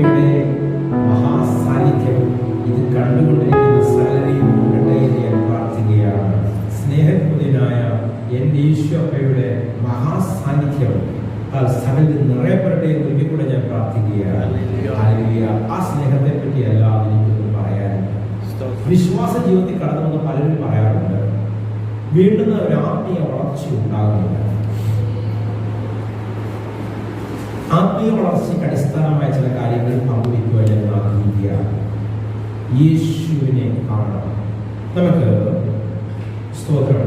യേശുവയുടെ മഹാസാന്നിധ്യം ഇത് കണ്ടുകൊണ്ടിരിക്കുന്ന സകലരെയും ഉണ്ടട്ടെ എന്ന് ഞാൻ പ്രാർത്ഥിക്കുകയാണ്. സ്നേഹപൂർണനായ എൻ്റെ യേശുവയുടെ മഹാസാന്നിധ്യം സകലിൽ നിറയപ്പെടട്ടെ എന്ന് ഒരിക്കൽ കൂടെ ഞാൻ പ്രാർത്ഥിക്കുകയാണ്. ആ സ്നേഹത്തെ പറ്റി അല്ലാതെ എനിക്കൊന്നും പറയാനില്ല. വിശ്വാസ ജീവിതത്തിൽ കടന്നു വന്ന പലരും പറയാറുണ്ട്, വീണ്ടുന്ന ഒരു ആത്മീയ വളർച്ച ഉണ്ടാകുന്നില്ല. ആത്മീയ വളർച്ചയ്ക്ക് അടിസ്ഥാനമായ ചില കാര്യങ്ങൾ പങ്കുവയ്ക്കുവാൻ ഞാൻ ആഗ്രഹിക്കുകയാണ്. യേശുവിനെ കാണണം. നമുക്ക് സ്തോത്രം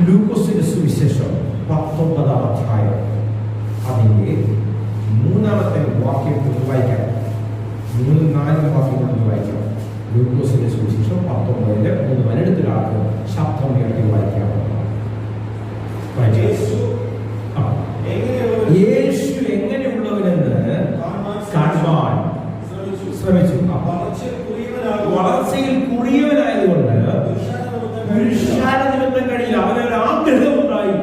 ലൂക്കോസിന്റെ സുവിശേഷം 19-ാം അധ്യായം അതിന്റെ 3-ാമത്തെ വാക്യം വായിക്കാം. 3-4 വാക്യങ്ങൾ വായിക്കാം. ലൂക്കോസിന്റെ സുവിശേഷം 19-ന്റെ 3 വരെടുത്തൊരാൾക്ക് ശബ്ദം ഉയർത്തി വായിക്കാം. യേശു എങ്ങനെയുള്ളവനെന്ന് കാണുവാൻ ശ്രമിച്ചു. വളർച്ചയിൽ കുറിയവനായതുകൊണ്ട് പുരുഷാരനിമിത്തം കഴിയില്ല. അവനൊരു ആഗ്രഹം ഉണ്ടായി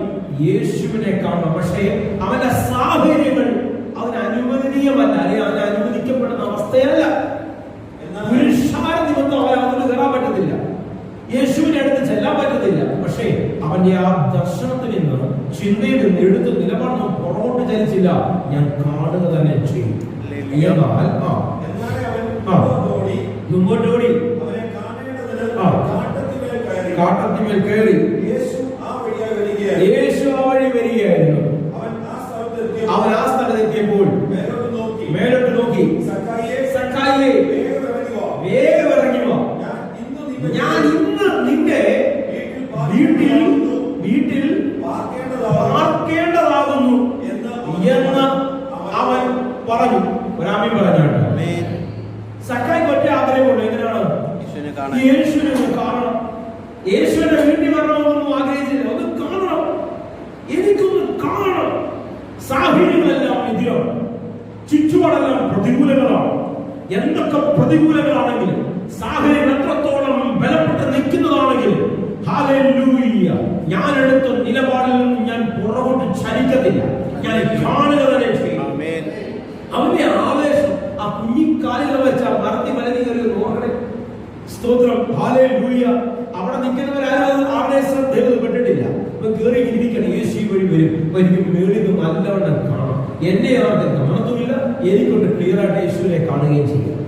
യേശുവിനെ കാണണം. പക്ഷേ അവന്റെ സാഹചര്യങ്ങൾ അവന് അനുവദനീയമല്ല, അല്ലെങ്കിൽ അവന് അനുവദിക്കപ്പെടുന്ന അവസ്ഥയല്ല. പുരുഷാര നിമിത്തം അവന് കയറാൻ പറ്റത്തില്ല, യേശുവിന്റെ അടുത്ത് ചെല്ലാൻ പറ്റത്തില്ല. പക്ഷേ അവന്റെ ആ ദർശനത്തിൽ നിന്ന്, ചിന്തയിൽ നിന്ന് എടുത്ത് നിലപാട് പുറകോട്ട് ചലിച്ചില്ല. ഞാൻ കാണുക തന്നെ ചെയ്യും. എന്നാൽ മുമ്പോട്ടോടി കാട്ടത്തിന്മേൽ കയറി യേശു ആ വഴി വരികയായിരുന്നു. അവൻ ആ സ്ഥലത്തെത്തിയപ്പോൾ മേലോട്ട് നോക്കി, സക്കായിയെ വേഗം ഇറങ്ങി വാ, ഞാൻ ഇന്ന് നിന്റെ വീട്ടിൽ പാർക്കേണ്ടതാകുന്നു എന്ന് അവൻ പറഞ്ഞു. ഒരാമീൻ പറഞ്ഞാണ്. സക്കായിക്ക് ഒറ്റ ആഗ്രഹമുണ്ട്. എങ്ങനെയാണ്? യേശുവിനെ കാണണം. യേശുവിന്റെ വീട്ടിൽ വരണമെന്നൊന്നും ആഗ്രഹിച്ചില്ല. ഒന്ന് കാണണം, എനിക്കൊന്ന് കാണണം. സാഹചര്യങ്ങളെല്ലാം എതിരാണ്, ചുറ്റുപാടെല്ലാം പ്രതികൂലങ്ങളാണ്. എന്തൊക്കെ പ്രതികൂലങ്ങളാണെങ്കിലും, സാഹചര്യം എത്രത്തോളം ബലപ്പെട്ട് നിൽക്കുന്നതാണെങ്കിലും, ഹല്ലേലൂയ, ഞാൻ എടുത്ത നിലപാടിൽ നിന്നും ഞാൻ പുറകോട്ട് ചലിക്കത്തില്ല. ഞാൻ കാണുക തന്നെ ചെയ്യും. അവന്റെ ആവേശം ആ കുഞ്ഞിക്കാലുകൾ വെച്ച മരത്തി മലനി കയറി നോക്കണേ. സ്തോത്രം, ഹല്ലേലൂയ. അവിടെ നിൽക്കുന്നവരാരും അവരുടെ ശ്രദ്ധയിൽ പെട്ടിട്ടില്ല. കയറി ഇരിക്കണം, യേശു വഴി വരും. എനിക്ക് മേളിൽ നിന്ന് നല്ലവണ്ണം കാണാം. എന്നെ ആർക്കും കാണത്തുമില്ല, എനിക്കൊണ്ട് ക്ലിയർ ആയിട്ട് യേശുവിനെ കാണുകയും ചെയ്യാം.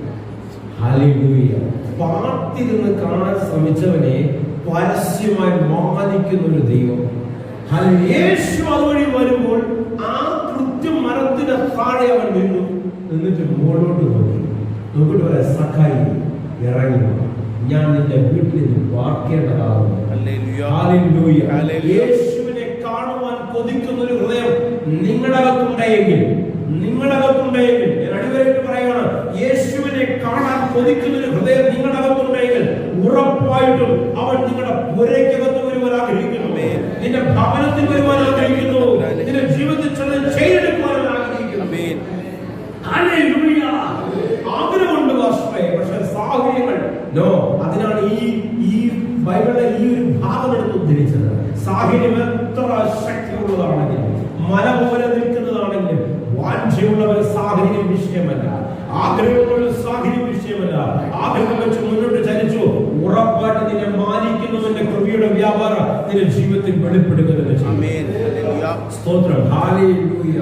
ഹല്ലേലൂയ. പാർത്തിരുന്ന് കാണാൻ ശ്രമിച്ചവനെ പരസ്യമായി മാനിക്കുന്ന ഒരു ദൈവം. യേശു അതുവഴി വരുമ്പോൾ ആ കൃത്യം മരത്തിന് താഴെ അവൻ നിന്നിട്ട് മുകളിലോട്ട് നോക്കിട്ട് പറയാം, സഖായി ഇറങ്ങി, ഞാൻ നിന്റെ വീട്ടിൽ നിന്ന് പാർക്കേണ്ടതാകുന്നു. യേശുവിനെ കാണുവാൻ കൊതിക്കുന്ന ഒരു ഹൃദയം നിങ്ങളകത്തുണ്ടെങ്കിൽ ഞാൻ അടിവരായിട്ട് പറയുകയാണ്, യേശുവിനെ കാണാൻ കൊതിക്കുന്ന ഒരു ഹൃദയം നിങ്ങളകത്തുണ്ടെങ്കിൽ ഉറപ്പായിട്ടും അവൻ നിങ്ങളുടെ പുരയ്ക്കകത്ത് വരുവാൻ ആഗ്രഹിക്കുന്നു, നിന്റെ ഭവനത്തിൽ വരുവാൻ ആഗ്രഹിക്കുന്നു, നിന്റെ ജീവിതത്തിൽ ചിലത് ചെയ്തെടുക്കുവാൻ ആഗ്രഹിക്കുന്നു. ആഗ്രഹമുണ്ട് പക്ഷെ സാഹചര്യങ്ങൾ അതിനാണ് ഈ ബൈബിളിലെ ഈ ഒരു ഭാഗം എടുത്ത് ഉദ്ധരിച്ചത്. സാഹചര്യം എത്ര ശക്തിയുള്ളതാണെങ്കിലും, മല പോലെ നിൽക്കുന്നതാണെങ്കിലും, വാഞ്ചയുള്ളവർ സാഹചര്യം വിഷയമല്ല, ആഗ്രഹമുള്ള സാഹചര്യം വിഷയമല്ല. ആഗ്രഹം വെച്ച് മുന്നോട്ട് ചലിച്ചു, ഉറപ്പായിട്ട് നിന്നെ മാനിക്കുന്നവന്റെ കൃപയുടെ വ്യാപാരം നിന്റെ ജീവിതത്തിൽ വെളിപ്പെടുത്തുന്നത്. സ്തോത്രം, ഹല്ലേലൂയ.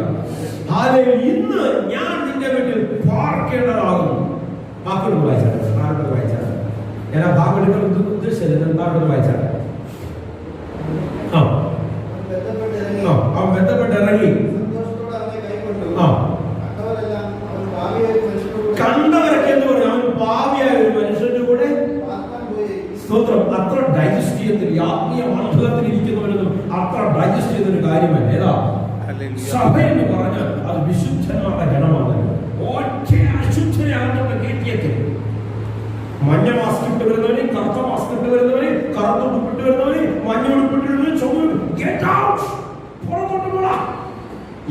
ഇന്ന് ഞാൻ നിന്റെ വീട്ടിൽ പാർക്കേണ്ടതാകുന്നു. വാക്കുകൾ വായിച്ചാണ്, ഞാൻ ആ ഭാഗം എടുക്കാൻ ഉദ്ദേശിച്ചത്. വാക്കുകൾ വായിച്ചാണ്. അവൻ ബന്ധപ്പെട്ട് ഇറങ്ങി കണ്ടവരൊക്കെ എന്ന് പറഞ്ഞു അവൻ പാവിയായ ഒരു മനുഷ്യന്റെ കൂടെ. സ്തോത്രം, അത്ര ഡൈജസ്റ്റ് ചെയ്യത്തില്ല. ആത്മീയ മണ്ഡലത്തിൽ ഇരിക്കുന്നവരൊന്നും അത്ര ഡൈജസ്റ്റ് ചെയ്യുന്ന ഒരു കാര്യമല്ല. ഏതാ സഭ എന്ന് പറഞ്ഞാൽ അത് വിശുദ്ധന്മാരുടെ ഗണമാണ്. ഒറ്റ അശുദ്ധനെ അകത്തോട്ട് കയറ്റിയെത്തി. മഞ്ഞ മാസ്ക് ഇട്ട് വരുന്നവന്, കറുത്ത മാസ്ക് ഇട്ട് വരുന്നവന്, കറുത്ത ഉടുപ്പിട്ട് വരുന്നവന്, മഞ്ഞ ഉടുപ്പിട്ട് വരുന്നവന്, പുറത്തോട്ട് പോടാ.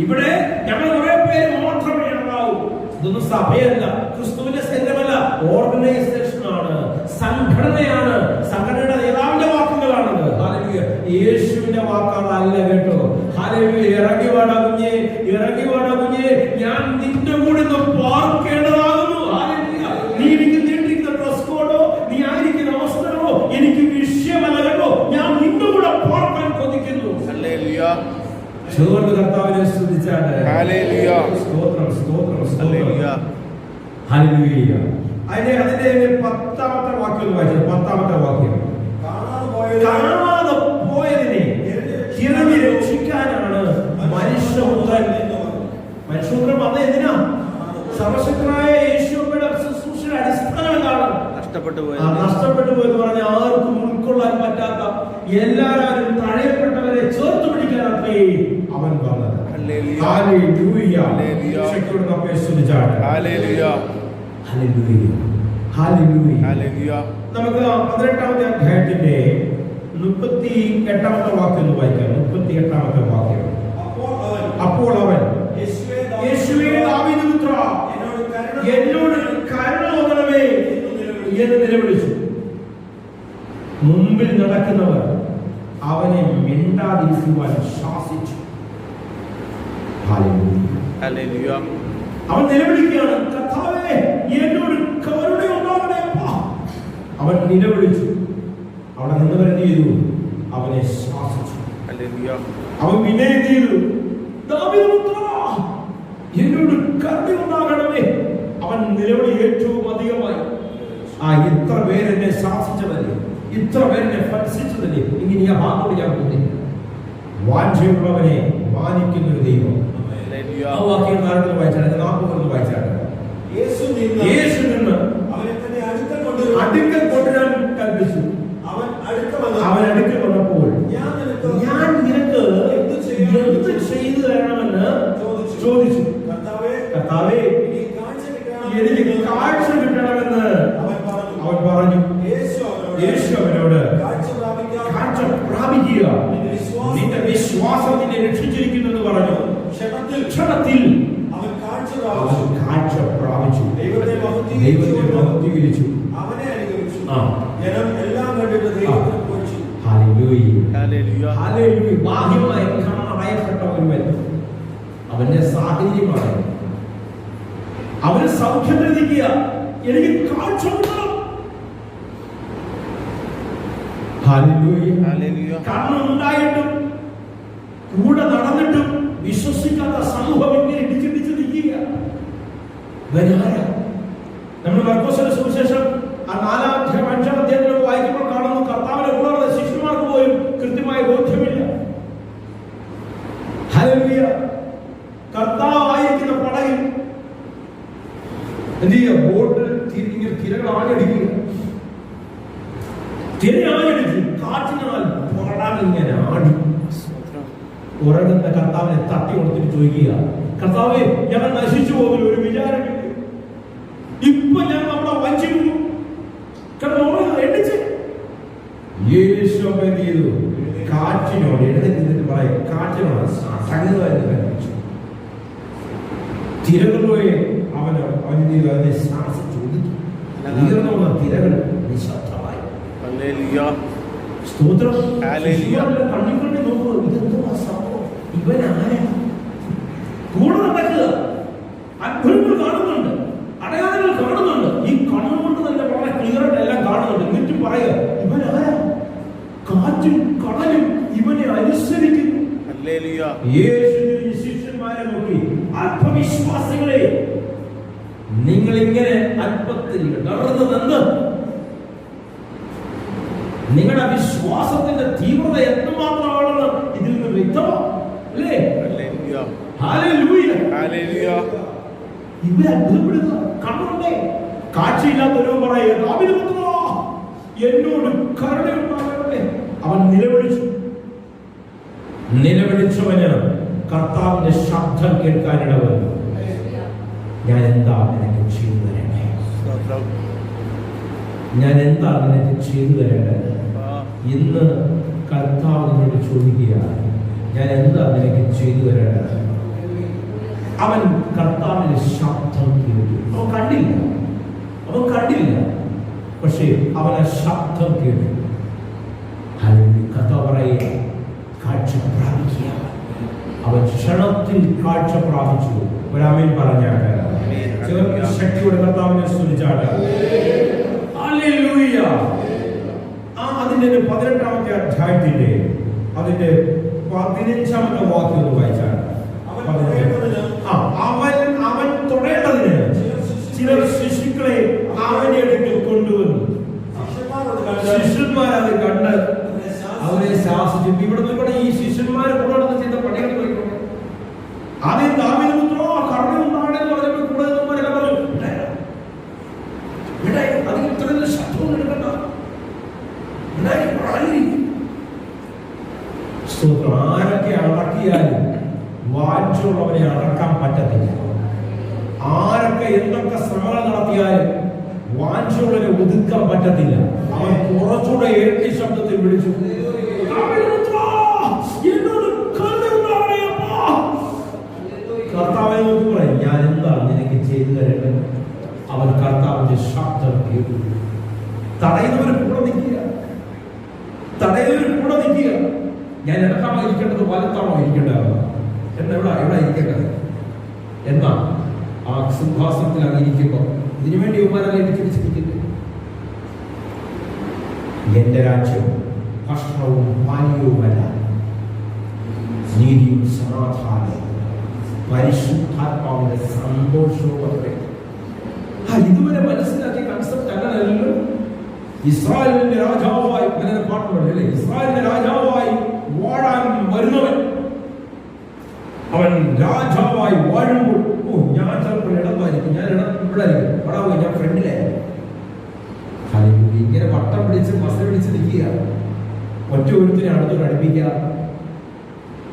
ഇവിടെ ഞങ്ങൾ കുറെ പേര് മാത്രമേ ഉണ്ടാവൂ. ഇതൊന്നും സഭയല്ല, ക്രിസ്തുവിന്റെ ശരീരമല്ല, ഓർഗനൈസേഷൻ ആണ്, സംഘടനയാണ്. സംഘടനയുടെ നേതാവിന്റെ വാക്കുകളാണത്. ഹല്ലേലൂയ. യേശുവിന്റെ വാക്കാണല്ല കേട്ടോ. ഹല്ലേലൂയ. ഇറങ്ങി വാടാ കുഞ്ഞേ, ഞാൻ നിന്റെ കൂടെ ചേർന്ന് കർത്താവിനെ സ്തുതിച്ചാണ്. സ്തോത്രം സ്തോത്രം സ്തോത്രം. ഹല്ലേലൂയ. അതിന്റെ 10ാമത്തെ വാക്യം വായിച്ചത്. 10ാമത്തെ വാക്യം, കാണാതെ പോയതിനെ തിരഞ്ഞു രക്ഷിക്കാനാണ് മനുഷ്യപുത്രൻ. മനുഷ്യപുത്രൻ വന്നത് എന്തിനാ? സർവശക്തനായ യേശുവിന്റെ ശുശ്രൂഷയുടെ അടിസ്ഥാനം എന്താണ്? നഷ്ടപ്പെട്ടു പോയെന്ന് പറഞ്ഞാൽ ആർക്കും ഉൾക്കൊള്ളാൻ പറ്റാത്ത, എല്ലാവരും തഴയപ്പെട്ടവരെ ചേർത്ത് പിടിക്കാനത്രേ അവൻ വന്നത്. ഹല്ലേലൂയ. ശക്തിയോടെ നമ്മെ സ്തുതിച്ചാണ്. ഹല്ലേലൂയ. ഹല്ലേലൂയ. ഹല്ലേലൂയ. നമുക്ക് 18ാമത്തെ അധ്യായത്തിന്റെ 38ാമത്തെ വാക്യം ഒന്ന് വായിക്കാം. 38ാമത്തെ വാക്യം. അപ്പോൾ അവൻ, യേശുവേ ദാവീദ് പുത്രാ, എന്നോട് കരുണ തോന്നണമേ എന്ന് നിലവിളിച്ചു. മുമ്പിൽ നടക്കുന്നവർ അവനെ മിണ്ടാതിരിക്കുവാൻ ശാസിച്ചു. ഹല്ലേലൂയ. അവൻ നിലവിളിക്കുകയാണ്, കർത്താവേ എന്നോട് കരുണയുണ്ടാകണേ. അവൻ നിലവിളിച്ചു. അവിടെ നിന്നവരെന്ത് ചെയ്തു? അവനെ ശാസിച്ചു. അവൻ പിന്നെ എന്ത് ചെയ്തു? ദാവീദ് പുത്രാ, എന്നോട് കരുണയുണ്ടാകണമേ. അവൻ നിലവിളി ഏറ്റവും അധികമായി. ഇത്ര പേരെന്നെ ശാസിച്ചതല്ലേ, ഇത്ര പേരെന്നെ ഭത്സിച്ചതല്ലേ, ഇങ്ങനെ ആ ഭാഗത്തോട് ഞാൻ പോകുന്നില്ല. വാഞ്ചയുള്ളവനെ മാനിക്കുന്ന ഒരു ദൈവം. ആ വാക്യം 40 വായിച്ചാണ്, 40 വായിച്ചാണ്. യേശു നിന്ന് അടുക്കൽ കൊണ്ടുവരാൻ കൽപ്പിച്ചു. അവൻ അടുക്കൽ വന്നപ്പോൾ ഞാൻ നിനക്ക് എന്ത് ചെയ്തു തരണമെന്ന് ചോദിച്ചു. കർത്താവേ എനിക്ക് കാഴ്ച കിട്ടണമെന്ന് അവൻ പറഞ്ഞു. യേശു അവനോട്, കാഴ്ച പ്രാപിക്കുക, നിന്റെ വിശ്വാസം നിന്നെ രക്ഷിച്ചിരിക്കുന്നെന്ന് പറഞ്ഞു. ക്ഷണത്തിൽ അവൻ കാഴ്ച പ്രാപിച്ചു. ദൈവത്തെ മഹത്വീകരിച്ചു. അവനെ അനുഗമിച്ചു. ജനം എല്ലാം കണ്ടിട്ട് ദൈവത്തെ പോഷിച്ചു. ഹല്ലേലൂയ. ഹല്ലേലൂയ. ബാഹ്യമായി കാണാനായപ്പെട്ട ഒരുവൻ, അവന്റെ സാഹചര്യമാണ്. അവന് സൗഖ്യം ലഭിക്കുക, എനിക്ക് കാഴ്ച കിട്ടണം. ഹല്ലേലൂയ. കണ്ണുണ്ടായിട്ടും കൂടെ നടന്നിട്ടും വിശ്വസിക്കാത്ത സമൂഹം ഇങ്ങനെ ഇടിച്ചിടിച്ച് നിൽക്കുക. നമ്മൾ മർക്കോസിന്റെ സുവിശേഷം 4-ാം അധ്യായം 5-ാം അധ്യായത്തിൽ വായിക്കുമ്പോൾ കാണുന്നു, കർത്താവിനെ കൂടാതെ ശിഷ്യന്മാർക്ക് പോലും കൃത്യമായ ബോധ്യമില്ല. ഹല്ലേലൂയ. കർത്താവായിരിക്കുന്ന പടയിൽ എന്ത് ചെയ്യുക? ബോട്ടിൽ തിരകൾ ആഞ്ഞടിക്കുക. തിരയാഞ്ഞടിച്ചു. കാറ്റിനാൽ പടാനിങ്ങനെ ആടി. ഉറങ്ങുന്ന കർത്താവിനെ തട്ടി കൊടുത്തിട്ട് ചോദിക്കുക, കർത്താവേ ഞങ്ങൾ നശിച്ചു പോകുന്ന ഒരു വിചാരമില്ല, ഇപ്പൊ ഞാൻ നമ്മളെ വഞ്ചിക്കുന്നു. എണ്ണിച്ച് യേശു എന്ത് ചെയ്തു? കാറ്റിനോട് എഴുന്നേറ്റ് പറയും, കാറ്റിനോട് അടങ്ങുവാൻ കൽപ്പിച്ചു. തിരകളെ അവന് അതിനെ ശാസിച്ചു. ഉയർന്നുള്ള തിരകൾ നിശബ്ദമായി. സ്തോത്രം. കണ്ണിക്കൊണ്ട് നോക്കുക, ഇതെന്തോ സംഭവം, ഇവനാരാ? കൂടെ നടക്കുക, അത്ഭുതങ്ങൾ കാണുന്നുണ്ട്, അടയാളങ്ങൾ കാണുന്നുണ്ട്. ഈ കണ്ണുകൊണ്ട് തന്നെ വളരെ ക്ലിയറായിട്ട് എല്ലാം കാണുന്നുണ്ട്. എന്നിട്ട് പറയുക, ഇവനാരാ? കാറ്റും കടലും ഇവനെ അനുസരിക്കുന്നു. യേശുവിന്റെ ശിഷ്യന്മാരെ നോക്കി, ആത്മവിശ്വാസികളെ, നിങ്ങൾ ഇങ്ങനെ അല്പത്തിൽ നടന്നതെന്ന് നിങ്ങളുടെ വിശ്വാസത്തിന്റെ തീവ്രത എത്രമാത്രമാണെന്ന് ഇതിൽ നിന്ന് വ്യക്തമാണ്. അല്ലേ? ഇവരെ അത്ഭുതപ്പെടുക. കണ്ണുണ്ടേ, കാഴ്ചയില്ലാത്തവരോ പറയുക, ദാവീദ് പുത്രാ എന്നോട് കരുണയുണ്ടാകണമേ. അവൻ നിലവിളിച്ചു. നിലവിളിച്ചവന് കർത്താവിന്റെ ശബ്ദം കേൾക്കാനിടവന്നു. ഞാൻ എന്താ നിനക്ക് ചെയ്തു തരേണ്ടേ? ഞാൻ എന്താ നിനക്ക് ചെയ്തു തരേണ്ടത്? ഇന്ന് കർത്താവ് നിന്നോട് ചോദിക്കുകയാണ്, ഞാൻ എന്താ നിനക്ക് ചെയ്തു തരേണ്ടത്? അവൻ കർത്താവിന്റെ ശബ്ദം കേട്ടു. അവൻ കണ്ടില്ല, പക്ഷേ അവൻ ആ ശബ്ദം കേട്ടു. കർത്താവ് പറയുക, കാഴ്ച പ്രാപിക്കുക. അവൻ ക്ഷണത്തിൽ കാഴ്ച പ്രാപിച്ചു. ഒരാമേൻ പറഞ്ഞാണ്. ശക്തിയോടെ കർത്താവിനെ സ്തുതിച്ചാണ്. ഹല്ലേലൂയ. അതിന്റെ 18ാമത്തെ അധ്യായത്തിന്റെ അതിന്റെ 15-ാമത്തെ വാക്യം ഒന്ന് വായിച്ചാൽ, അവൻ തൊടേണ്ടതിന് ചിലർ ശിശുക്കളെ അവന്റെ അടുക്കൽ കൊണ്ടുവന്നു. ശിഷ്യന്മാർ അത് കണ്ട് അവരെ ശാസിച്ചു. ഇവിടെ നോക്കണേ, ഈ ശിഷ്യന്മാരെ കൂടെ ചെയ്ത പണികൾ നോക്കണം. ആദ്യം ദാവീദ് പുത്രോ കരുണയുണ്ടാകണമെന്ന് പറഞ്ഞപ്പോൾ കൂടെ നിന്നവരെല്ലാം പറഞ്ഞു, അതിന് ഇത്രയും ശബ്ദവും എടുക്കണ്ട, ആരൊക്കെ അടക്കിയാലും വാഞ്ചുള്ളവരെ അടക്കാൻ പറ്റത്തില്ല. ആരൊക്കെ എന്തൊക്കെ ശ്രമങ്ങൾ നടത്തിയാലും വാഞ്ചുള്ളവരെ ഒതുക്കാൻ പറ്റത്തില്ല. അവൻ കുറച്ചുകൂടെ ഇരട്ടി ശബ്ദത്തിൽ വിളിച്ചു, കർത്താവെ നോക്കി പറയും, ഞാൻ എന്താണ് നിനക്ക് ചെയ്തു തരേണ്ടത്? അവൻ കർത്താവിന്റെ ശബ്ദം കേട്ടു. തടയുന്നവർ കൂടെ നിൽക്കുക, തടയുന്നവർ കൂടെ നിൽക്കുക. ഞാൻ ഇടത്താണോ ഇരിക്കേണ്ടത്, വലത്താണോ ഇരിക്കേണ്ടത്? എവിടെ ഇരിക്കേണ്ടത്? എന്നാ ആ സിംഹാസനത്തിൽ അങ്ങിരിക്കുമ്പോ ഇതിനുവേണ്ടി ഉമ്മാരെല്ലാം ഇരിക്കുന്നത്. എന്റെ രാജ്യം ഭക്ഷണവും പാനീയവുമല്ല, നീതിയും സമാധാനവും പരിശുദ്ധാത്മാവിന്റെ സന്തോഷവും അത്രേ. ഇതുവരെ മനസ്സിലാക്കിയ കൺസെപ്റ്റ് അങ്ങനെയല്ലോ. ഇസ്രായേലിന്റെ രാജാവായി പാട്ടുണ്ടല്ലേ, ഇസ്രായേലിന്റെ രാജാവായി വാഴാൻ വരുന്നവൻ അവൻ രാജാവായി വാഴുമ്പോൾ, ഞാൻ ചിലപ്പോൾ ഇടമായിരിക്കും, ഞാൻ ഇവിടെ ആയിരിക്കും, അവിടെ പോയി ഞാൻ ഫ്രണ്ടിലായിരിക്കും. ഇങ്ങനെ വട്ടം പിടിച്ച് മസ പിടിച്ച് നിൽക്കുക, ഒറ്റ ഒരുത്തിനെ അടുത്തോട് അടുപ്പിക്കുക.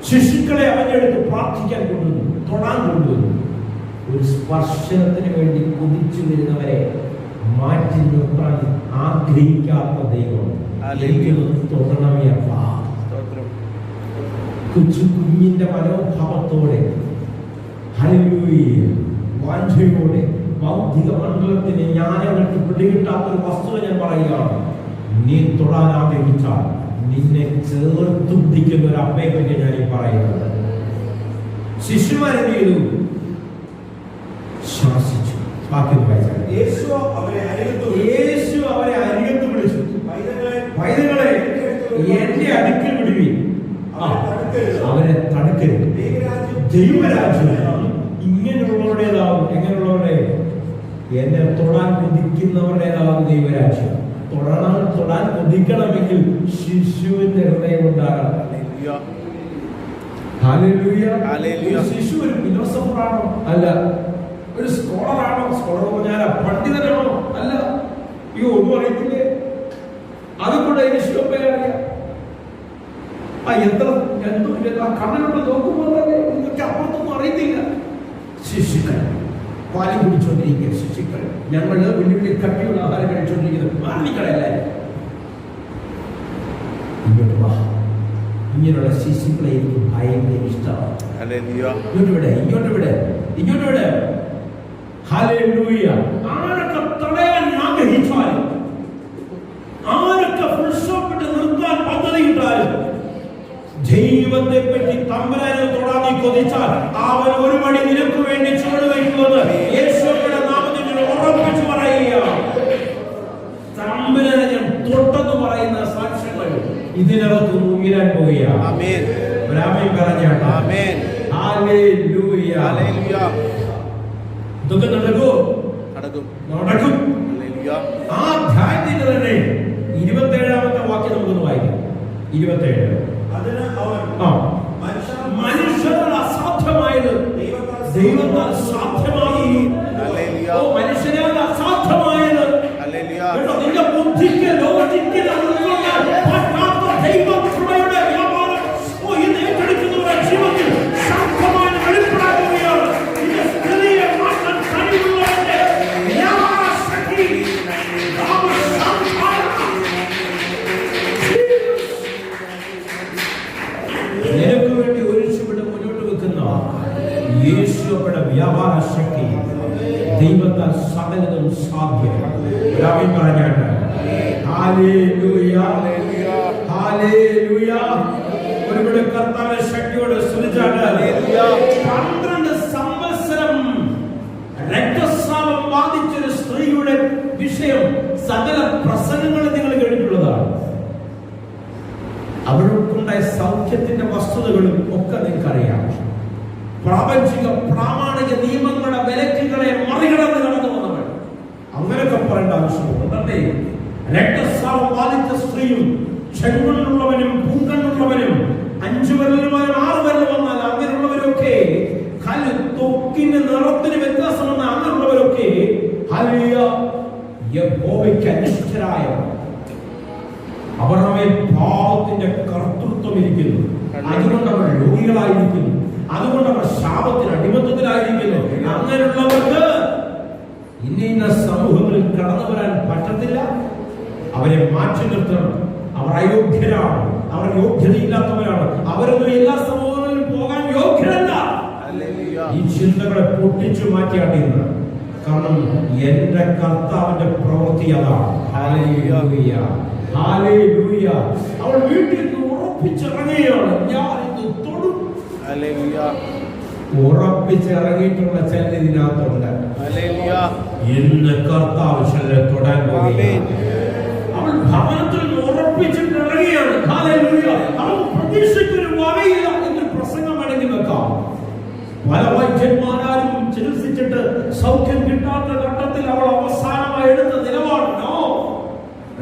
ശിശുക്കളെ അവന്റെ അടുത്ത് പ്രാർത്ഥിക്കാൻ കൊണ്ടുവന്നു, തൊടാൻ കൊണ്ടുവന്നു. ഒരു സ്പർശനത്തിന് വേണ്ടി കുതിച്ചു വരുന്നവരെ മാറ്റി നിർത്താൻ ആഗ്രഹിക്കാത്ത ദൈവം തൊടണമേ അപ്പ. കുഞ്ഞിന്റെ മനോഭാവത്തോടെ, വാഞ്ചയോടെ, ഭൗതിക മണ്ഡലത്തിന് ജ്ഞാനങ്ങൾക്ക് പിടികിട്ടാത്തൊരു വസ്തുത ഞാൻ പറയുകയാണ്. നീ തൊടാൻ ആഗ്രഹിച്ചാൽ നിന്നെ ചേർത്ത് പിടിക്കുന്ന ഒരു അമ്മയെ പറ്റി ഞാൻ ഈ പറയുന്നത്. ശിശുമാരെ ചെയ്തു, ശാസിച്ചു. യേശു അവരെ അരികത്ത് വിളിച്ചു, പൈതങ്ങളെ എന്റെ അടുക്കൽ വിടുവീൻ, അവരെ തടുക്കരുത്. ദൈവരാജ്യം ഇങ്ങനെയുള്ളവരുടേതാവും. എങ്ങനെയുള്ളവരുടെ? എന്നെ തൊടാൻ കൊതിക്കുന്നവരുടേതാവും ദൈവരാജ്യം. തൊടാൻ കൊതിക്കണമെങ്കിൽ ശിശുവിന്റെ ഹൃദയം ഉണ്ടാകണം. ശിശു ഒരു ഫിലോസഫറാണോ? അല്ല. ഒരു സ്കോളറാണോ? സ്കോളർ പറഞ്ഞാൽ പണ്ഡിതനാണോ? അല്ല. ഒന്നും അറിയത്തില്ലേ? അതുകൊണ്ട് യേശുവെ അറിയാം. കണ്ണിലോട്ട് നോക്കുമ്പോൾ നിങ്ങൾക്ക് അപ്പുറത്തൊന്നും അറിയത്തില്ല. ശിശുക്കൾ പാല് കുടിച്ചോണ്ടിരിക്കുക, ശിശുക്കൾ ഞങ്ങള് വലിയ വലിയ കട്ടിയുള്ള ആഹാരം കഴിച്ചോണ്ടിരിക്കുന്നത് മാറിക്കളയല്ലേ. ഇങ്ങോട്ട് വാ. ഇങ്ങനെയുള്ള ശിശുക്കളെ എനിക്ക് ഭയങ്കര ഇഷ്ടമാണ്. ഇങ്ങോട്ട് വിടെ. ഹല്ലേലൂയ. ആരൊക്കെ തടയാൻ ആഗ്രഹിച്ചാലും, ആരൊക്കെ ഫുൾ സ്റ്റോപ്പ് നിർത്താൻ പദ്ധതിയിട്ടാലും, ദൈവത്തെ പറ്റി തമ്പുരാനെ തൊടാൻ നീ കൊതിച്ചാൽ അവൻ ഒരു മണി നിനക്ക് വേണ്ടി ചുവട് വയ്ക്കുമെന്ന് യേശുവിന്റെ നാമത്തിൽ ഉറപ്പിച്ചു പറയുക. തമ്പുരാനെ ഞാൻ തൊട്ടെന്ന് പറയുന്ന സാക്ഷ്യങ്ങൾ ഇതിനകത്ത് ഉയരാൻ പോവുകയാണ്. ആമേൻ പറഞ്ഞാട്ടെ. ആമേൻ. ഹല്ലേലൂയ. ഇതൊക്കെ നടക്കും. ആ അധ്യായത്തിന്റെ തന്നെ 27-ാമത്തെ വാക്യം നമുക്കൊന്ന് വായിക്കാം. 27. മനുഷ്യർ അസാധ്യമായത് ദൈവത്താൽ സാധ്യമായി. മനുഷ്യരാൽ അസാധ്യമായത് നിന്റെ ബുദ്ധിക്ക് ലോജിക്ക് ദൈവകൃപയുടെ വ്യാപാരം ഇന്ന് ഏറ്റെടുക്കുന്നവരുടെ ജീവിതത്തിൽ ശക്തമായി വെളിപ്പെടാവുകയാണ്. നിന്റെ സ്ഥിതിയെ മാറ്റാൻ കഴിവുള്ളവന്റെ വ്യാപാര ശക്തി നിനക്ക് വേണ്ടി ഒഴിച്ചുവിട്ട് മുന്നോട്ട് വെക്കുന്ന യേശുവയുടെ വ്യാപാര ശക്തി ദൈവത്താൽ സകലതും സാധ്യം. പറഞ്ഞാട്ട് ഒരുപാട് കർത്താവിന്റെ ശക്തിയോട് സ്തുതിച്ചാട്ട് 12 സംവത്സരം രക്തസ്രാവം ബാധിച്ചൊരു സ്ത്രീയുടെ വിഷയം സകല പ്രസംഗങ്ങളും നിങ്ങൾ കേട്ടിട്ടുള്ളതാണ്. അവൾക്കും ജീവിതത്തിലുണ്ടായ സൗഖ്യത്തിന്റെ വസ്തുതകളും ഒക്കെ നിങ്ങൾക്കറിയാം. പ്രാപഞ്ചിക പ്രാമാണിക നിയമങ്ങളുടെ വിലക്കുകളെ മറികടന്ന് കടന്നു വന്നവൾ. അങ്ങനെയൊക്കെ പറയേണ്ട ആവശ്യമുണ്ടേ. രക്തസ്രാവം ബാധിച്ച സ്ത്രീയും ചെങ്കണ്ണുള്ളവനും പൂങ്കണ്ണുള്ളവനും 5 വിരലുമായും 6 വിരൽ വന്നാൽ അങ്ങനെയുള്ളവരൊക്കെ തൊക്കിന് നിറത്തിന് വ്യത്യാസം വന്ന അങ്ങനെയുള്ളവരൊക്കെ യഹോവയ്ക്ക് അനിഷ്ടരായ അവർ അവയിൽ പാപത്തിന്റെ കർത്തൃത്വം ഇരിക്കുന്നു. അതുകൊണ്ട് അവർ രോഗികളായിരിക്കുന്നു. അതുകൊണ്ട് അവർ ശാപത്തിന് അടിമത്തത്തിലായിരിക്കുന്നു. അങ്ങനെയുള്ളവർക്ക് ഇന്ന സമൂഹങ്ങളിൽ കടന്നു വരാൻ പറ്റത്തില്ല. അവരെ മാറ്റി നിർത്തണം. അവർ അയോഗ്യരാണ്. അവർ യോഗ്യതയില്ലാത്തവരാണ്. അവരൊന്നും എല്ലാ സമൂഹങ്ങളിലും പോകാൻ യോഗ്യരല്ല. ഈ ചിന്തകളെ പൊട്ടിച്ചു മാറ്റിയാട്ടിരുന്ന കാരണം എന്റെ കർത്താവിന്റെ പ്രവൃത്തി അതാണ്. Hallelujah, hallelujah. അവൾ വീട്ടിൽ നിന്ന് ഉറപ്പിച്ചിറങ്ങുകയാണ്. ഞാൻ ഇത് തൊടും. ഹല്ലേലൂയ. ഉറപ്പിച്ചിറങ്ങിയിട്ടുള്ള ചില ഇതിനകത്തുണ്ട്. ഹല്ലേലൂയ. ഇന്ന് കർത്താവ് ചിലരെ തൊടാൻ പോകുകയാണ്. അവൾ ഭവനത്തിൽ നിന്ന് ഉറപ്പിച്ചിട്ട് ഇറങ്ങിയാണ്. ഹല്ലേലൂയ. അവൾ പ്രതീക്ഷയ്ക്കൊരു വകയില്ല എന്ന് പ്രസംഗം വേണമെങ്കിൽ വെക്കാം. പല വൈദ്യന്മാരും ചികിത്സിച്ചിട്ട് സൗഖ്യം കിട്ടാത്ത ഘട്ടത്തിൽ അവൾ അവസാനമായി എടുത്ത നിലപാടോ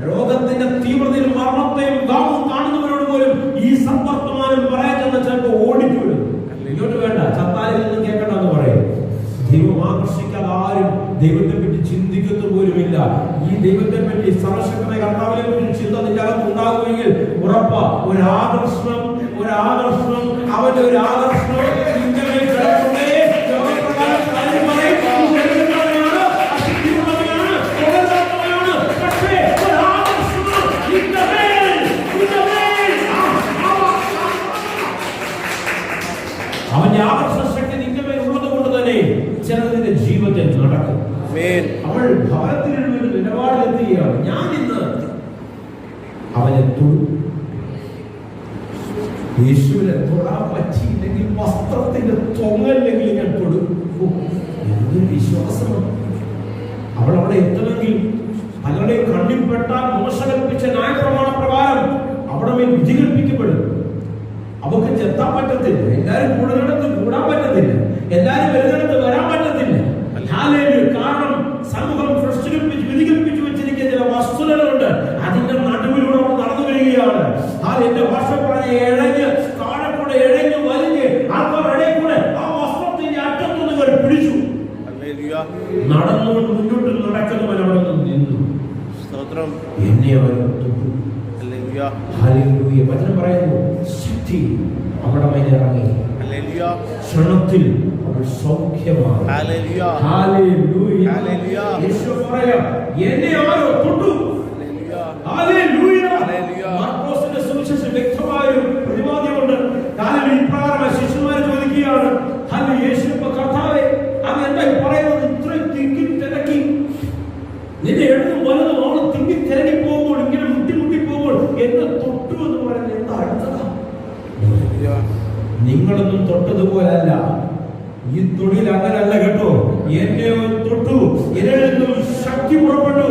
രോഗത്തിന്റെ തീവ്രതയിൽ മരണത്തെയും ഗാവും കാണുന്നവരോട് പോലും ഈ സമ്പർത്തമാനം പറയാൻ ചിലപ്പോൾ ഓടിച്ചുവിടും. ഇങ്ങോട്ട് വേണ്ട, ചത്താലിൽ നിന്ന് കേൾക്കണമെന്ന് പറയും. ദൈവം ആകർഷിക്കാതെ ആരും ദൈവത്തെ പറ്റി ചിന്തിക്കുന്ന പോലുമില്ല. ഈ ദൈവത്തെ പറ്റി സർവശക്തനായ കർത്താവിനെ പറ്റി ചിന്ത നിന്റെ അകത്ത് ഉണ്ടാകുമെങ്കിൽ ഉറപ്പാ ഒരു ആകർഷണം അവന്റെ ഒരു ആകർഷണം അവന്റെ ആകർഷണ ശക്തി നിന്റെ മേൽ ഉള്ളത് കൊണ്ട് തന്നെ ചിലതിന്റെ ജീവിതത്തിൽ നടക്കും. അവൾ ഭവനത്തിലുള്ള ഒരു നിലപാടിലെത്തുകയാണ്. ഞാൻ ഇന്ന് അവനെ തൊടും. യേശുവിനെ തൊടാൻ പറ്റിയില്ലെങ്കിൽ വസ്ത്രത്തിന്റെ തൊങ്ങല്ലെങ്കിൽ ഞാൻ തൊടും. എന്തൊരു വിശ്വാസമാണ്. അവൾ അവിടെ എത്തണമെങ്കിൽ പലരുടെയും കണ്ണിൽപ്പെട്ടാൽ മോശ കൽപ്പിച്ച ന്യായപ്രമാണ പ്രകാരം അവിടെ മേൽ വിധി കൽപ്പിക്കപ്പെടും. അവർക്ക് ചെത്താൻ പറ്റത്തില്ല. എല്ലാരും കൂടുന്നിടത്ത് കൂടാൻ പറ്റത്തില്ല. എല്ലാരും വരുന്നിടത്ത് വരാൻ പറ്റത്തില്ല. കാരണം സമൂഹം വിധി കൽപ്പിച്ചു വെച്ചിരിക്കുന്ന ചില വസ്തുതകളുണ്ട്. അതിന്റെ നടുവിലൂടെ അവർ നടന്നു വരികയാണ്. എന്റെ ഭാഷ പറഞ്ഞ ഇഴഞ്ഞ് താഴെക്കൂടെ ഇഴഞ്ഞ് വലിഞ്ഞ് ആൾക്കാർ ഇടയിൽ കൂടെ ആ വസ്ത്രത്തിന്റെ അറ്റത്തുനിന്ന് പിടിച്ചു നടന്നുകൊണ്ട് മുന്നോട്ട് നടക്കുന്നവൻ അവിടെ നിന്ന് നിന്നു. എന്നെ അവർ വചനം പറയുന്നു ശക്തി അവിടെ മേലെ ഇറങ്ങി. ക്ഷണത്തിൽ അവൾ സൗഖ്യമാണ്. യേശു പറയാം എന്നെ ആരോ തൊട്ടു. മാർക്കോസിന്റെ സുവിശേഷം വ്യക്തമായ ഒരു പ്രതിപാദ്യമുണ്ട്. ഇപ്രകാരം ശിഷ്യന്മാർ ചോദിക്കുകയാണ്, യേശു കർത്താവേ അങ്ങ് എന്തായി പറയുന്നത്? ഇത്രയും തിങ്ങി തിരക്കി നിന്റെ എഴുതും വലതും അവൾ തിങ്ങി തിരക്കി പോകുമ്പോൾ ഇങ്ങനെ മുട്ടി പോകുമ്പോൾ എന്നെ തൊട്ടു എന്ന് പറയുന്നത് എന്താ അടുത്തതാ? നിങ്ങളൊന്നും തൊട്ടതുപോലല്ല. ഈ തൊഴിൽ അങ്ങനല്ല കേട്ടോ. എന്നെ തൊട്ടു, എന്നിൽ നിന്നും ശക്തി പുറപ്പെട്ടു.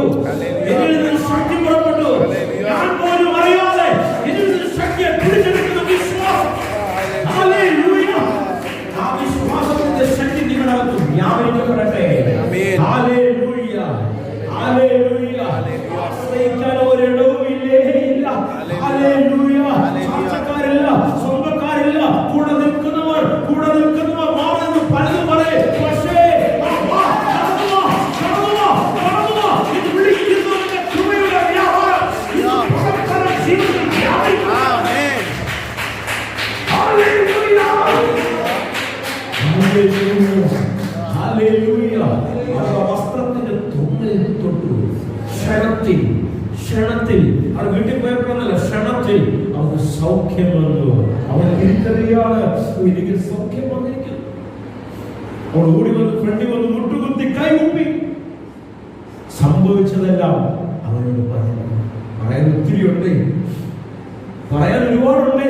ഞാൻ പോലും അറിയാതെ എന്നിൽ നിന്ന് ശക്തിയെ പിടിച്ചെടുക്കുന്ന വിശ്വാസം. ആ വിശ്വാസത്തിന്റെ ശക്തി നിങ്ങളകത്ത് വ്യാപരിക്കപ്പെടട്ടെ. ആശ്രയിക്കാൻ ഒരിടവുമില്ലേ ഇല്ല. ചർച്ചക്കാരില്ല, സ്വന്തക്കാരില്ല, കൂടെ നിൽക്കുന്നവർ മാറുന്നു പലതും പറയും. പക്ഷേ ഇത് വിളിക്കുന്നവരുടെ കൃപയുടെ വ്യാപാരം വസ്ത്രത്തിന്റെ തുമ്മിൽ തൊട്ടു. ക്ഷണത്തിൽ അവർ വീട്ടിൽ പോയപ്പോഴല്ല, ക്ഷണത്തിൽ അവർക്ക് സൗഖ്യം വന്നു. അവൻ തിരിച്ചറിയാണ് എനിക്ക് സൗഖ്യം വന്നിരിക്കുന്നു. അവൾ ഓടി വന്ന് ഫ്രണ്ടിൽ വന്ന് മുട്ടുകുത്തി കൈമുപ്പി സംഭവിച്ചതെല്ലാം അവനോട് പറഞ്ഞു. പറയാൻ ഒത്തിരി ഉണ്ട്, പറയാൻ ഒരുപാടുണ്ട്.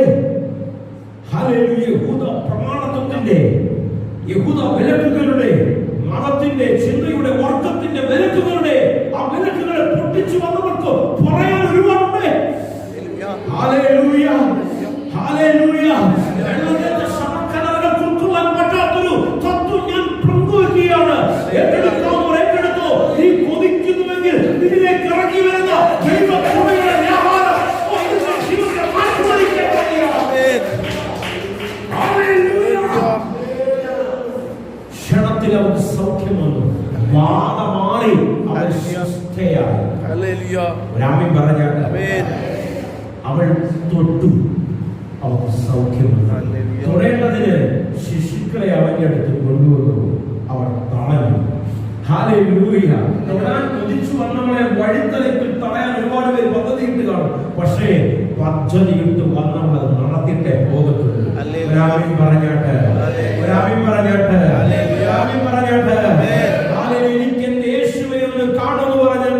യഹൂദ പ്രമാണത്വത്തിന്റെ, യഹൂദ വിലക്കുകളുടെ, മതത്തിന്റെ, ചിന്തയുടെ, വർഗത്തിന്റെ വിലക്കുകളുടെ ആ വിലക്കുകളെ പൊട്ടിച്ചു വന്നവർക്ക് പറയാൻ ഒരുപാടുണ്ട്. ഹല്ലേലൂയ, വെള്ളത്തിന്റെ ശമക്കലകൾ ഉൾക്കൊള്ളാൻ പറ്റാത്തൊരു തത്വം ഞാൻ പങ്കുവെക്കുകയാണ്. ഏറ്റെടുക്കാമോ? ഏറ്റെടുത്തോ? നീ കൊതിക്കുന്നുവെങ്കിൽ ഇതിലേക്ക് ഇറങ്ങി വരുന്ന ദൈവകൃപയുടെ വ്യാപാരം ഇതിന്റെ ജീവിതത്തെ മാറ്റിമറിക്കാൻ കഴിയുകയാണ്. ക്ഷണത്തിൽ അവർക്ക് സൗഖ്യം വന്നു. ബാധ മാറി അവൾ സ്വസ്ഥയായി. രാമൻ പറഞ്ഞാൽ അവൾ തൊട്ടു, അവർക്ക് സൗഖ്യം വന്നു. തൊടേണ്ടതിന് ശിശുക്കളെ അവന്റെ അടുത്ത് കൊണ്ടുവന്നു. അവർ തളഞ്ഞു. ഹല്ലേലൂയ. തൊടാൻ കൊതിച്ചു വന്നവളെ വഴിത്തലത്തിൽ തടയാൻ ഒരുപാട് പേര് പദ്ധതിയിട്ട് കാണും. പക്ഷേ പദ്ധതിയിട്ട് വന്നവൾ നടത്തിയിട്ടേ പോകത്തുള്ളൂ. ഒരാമീൻ പറഞ്ഞാട്ട്, ഒരാമീൻ പറഞ്ഞാട്ട്, ഒരാമീൻ പറഞ്ഞാട്ട്. എനിക്ക് എന്റെ യേശുവിനെ ഒന്ന് കാണുമെന്ന് പറഞ്ഞാൽ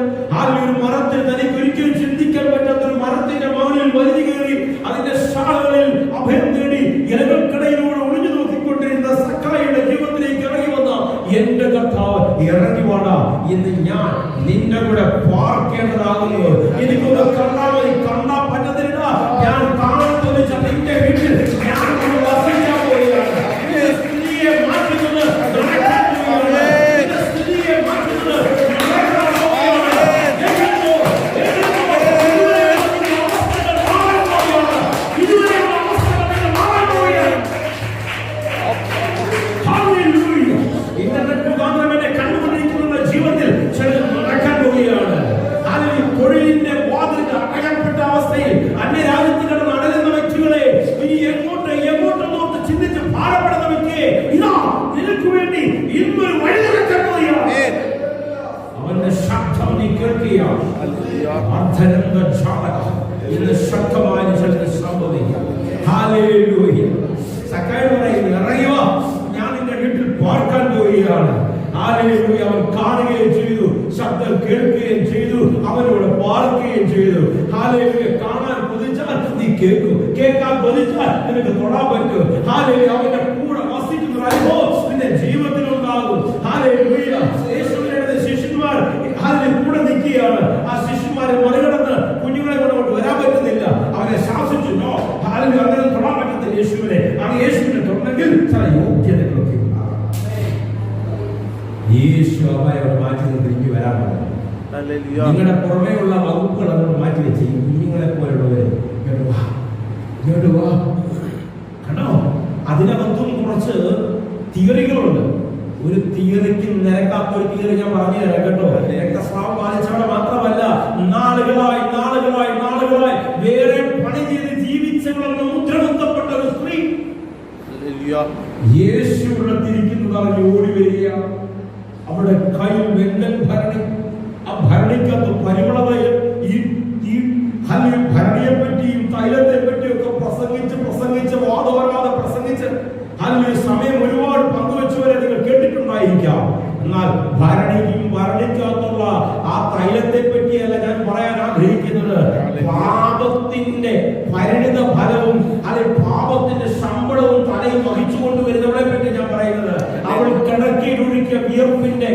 ഒരു മരത്തിൽ തനിക്ക് ഒരിക്കലും ചിന്തിക്കാൻ പറ്റാത്തൊരു മരത്തിന്റെ മുകളിൽ വലിഞ്ഞു കയറി അതിന്റെ ശാഖകളിൽ അഭയം തേടി ഇലകൾക്കിടയിലൂടെ ഒളിഞ്ഞു നോക്കിക്കൊണ്ടിരുന്ന സക്കായിയുടെ ജീവിതത്തിലേക്ക് ഇറങ്ങി വന്ന എന്റെ കർത്താവ് ഇറങ്ങി വാടാ, ഇന്ന് ഞാൻ നിന്റെ കൂടെ പാർക്കേണ്ടതാകുന്നു. എനിക്കൊന്ന് കണ്ടാ മതി, കണ്ടാ പറ്റത്തില്ല. ഞാൻ കാണാൻ തോന്നിച്ച നിന്റെ വീട്ടിൽ ഞാൻ വസിക്കാൻ പോവുകയാണ്. സ്ത്രീയെ മാറ്റുന്നത് ശക്തമായി സംഭവിക്കാം. ഇറങ്ങിയോ, ഞാൻ നിന്റെ വീട്ടിൽ പാർക്കാൻ പോവുകയാണ്. അവൻ കാണുകയും ചെയ്തു, ശബ്ദം കേൾക്കുകയും ചെയ്തു, അവനോട് പാർക്കുകയും ചെയ്തു. കാണാൻ കൊതിച്ചാൽ നീ കേൾക്കും, കേൾക്കാൻ കൊതിച്ചാൽ നിനക്ക് തൊടാൻ പറ്റും. അവന്റെ കൂടെ വസിക്കുന്ന അനുഭവം നിന്റെ ജീവിതത്തിലുണ്ടാകും. ശിഷ്യന്മാർ കൂടെ നിൽക്കുകയാണ്. ആ ശിഷ്യന്മാരെ മറികടന്ന് കുഞ്ഞുങ്ങളെ കൊണ്ട് വരാൻ പറ്റുന്നില്ല. അവനെ ശാസിച്ചു. അങ്ങനെ തൊടാൻ പറ്റത്തില്ല യേശുവിനെ. അത് യേശുവിനെ തൊടണമെങ്കിൽ ചില യോഗ്യതകളൊക്കെ ഉണ്ടാകും. യേശു അവരെ മാറ്റി നിർത്തി വരാൻ പറഞ്ഞു. നിങ്ങളുടെ പുറമേയുള്ള വകുപ്പുകൾ അങ്ങോട്ട് മാറ്റി വെച്ച് ഈ കുഞ്ഞുങ്ങളെ പോലുള്ളവരെ കണ്ടോ? അതിനകത്തും കുറച്ച് തിയറികളുണ്ട്. ഒരു തിയറിക്ക് നിരക്കാത്ത ഒരു തിയറി ഞാൻ പറഞ്ഞു തരാം കേട്ടോ. രക്തസ്രാവം ബാധിച്ചവിടെ മാത്രമല്ല, നാളുകളായി നാളുകളായി നാളുകളായി വേറെ പണി ചെയ്ത് ജീവിച്ചവളെന്ന് മുദ്രകുത്തപ്പെട്ട ഒരു സ്ത്രീ യേശുവിടെ തിരിക്കുന്നു പറഞ്ഞ് ഓടി വരിക. അവിടെ കയ്യിൽ വെങ്കൽ ഭരണി, ആ ഭരണിക്കകത്ത് പരിമളതൈലം, ഈ ഭരണിയെ പറ്റിയും തൈലത്തെ പറ്റിയും ഒക്കെ പ്രസംഗിച്ച് വാദോരാതെ പ്രസംഗിച്ച് സമയം ഒരുപാട് പങ്കുവെച്ചവരെ നിങ്ങൾ കേട്ടിട്ടുണ്ടായിരിക്കാം. എന്നാൽ ഭരണിക്കകത്തുള്ള ആ തൈലത്തെ പറ്റിയല്ല ഞാൻ പറയാൻ ആഗ്രഹിക്കുന്നത്. പാപത്തിന്റെ പരിണിത ഫലവും പാപത്തിന്റെ ശമ്പളവും തലയിൽ വഹിച്ചു കൊണ്ടുവരുന്നവളെ പറ്റി ഞാൻ പറയുന്നത്. അവൾ കിടക്കിയിലൊഴുക്കിയ വിയർപ്പിന്റെ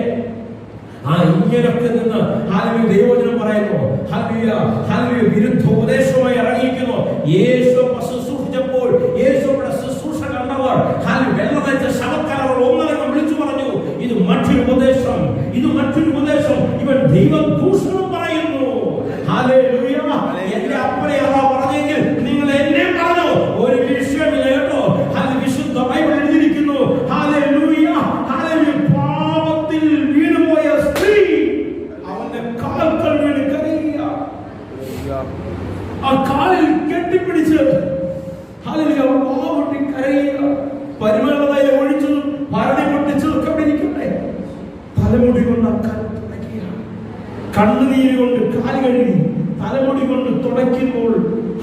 ഇങ്ങനൊക്കെ നിന്ന് ദൈവവചനം പറയുന്നു. വിരുദ്ധ ഉപദേശവുമായി ഇറങ്ങിയിരിക്കുന്നു. യേശു ശുശ്രൂഷിച്ചപ്പോൾ യേശുവിടെ ശുശ്രൂഷ കണ്ടവർ വെള്ളം വെച്ച ശവക്കലവർ ഒന്നരങ്ങ് വിളിച്ചു പറഞ്ഞു, ഇത് മറ്റൊരു ഉപദേശം, ഇത് മറ്റൊരു ഉപദേശം, ഇവൻ ദൈവദൂഷണം പറയുന്നു. എന്റെ അപ്പനെ അതാ പറഞ്ഞെങ്കിൽ നിങ്ങൾ എന്നെ പറഞ്ഞു. ഒരു വിഷയമില്ല കേട്ടോ. വിശുദ്ധ ബൈബിൾ എഴുതിയിരിക്കുന്നു. പാപത്തിൽ വീണുപോയ സ്ത്രീ അവന്റെ കാൽക്കൽ വീണ് കരയുക. ആ കാലിൽ കെട്ടിപ്പിടിച്ച് വാവട്ടി കരയുക. പരിമളതൈലം ഒഴിച്ചതും ഭരണി പൊട്ടിച്ചതും ഒക്കെ അവിടെ ഇരിക്കട്ടെ. തലമുടി കൊണ്ട് കണ്ണുനീര് കൊണ്ട് കാല് കഴുകി തലമുടി കൊണ്ട് തുടയ്ക്കുമ്പോൾ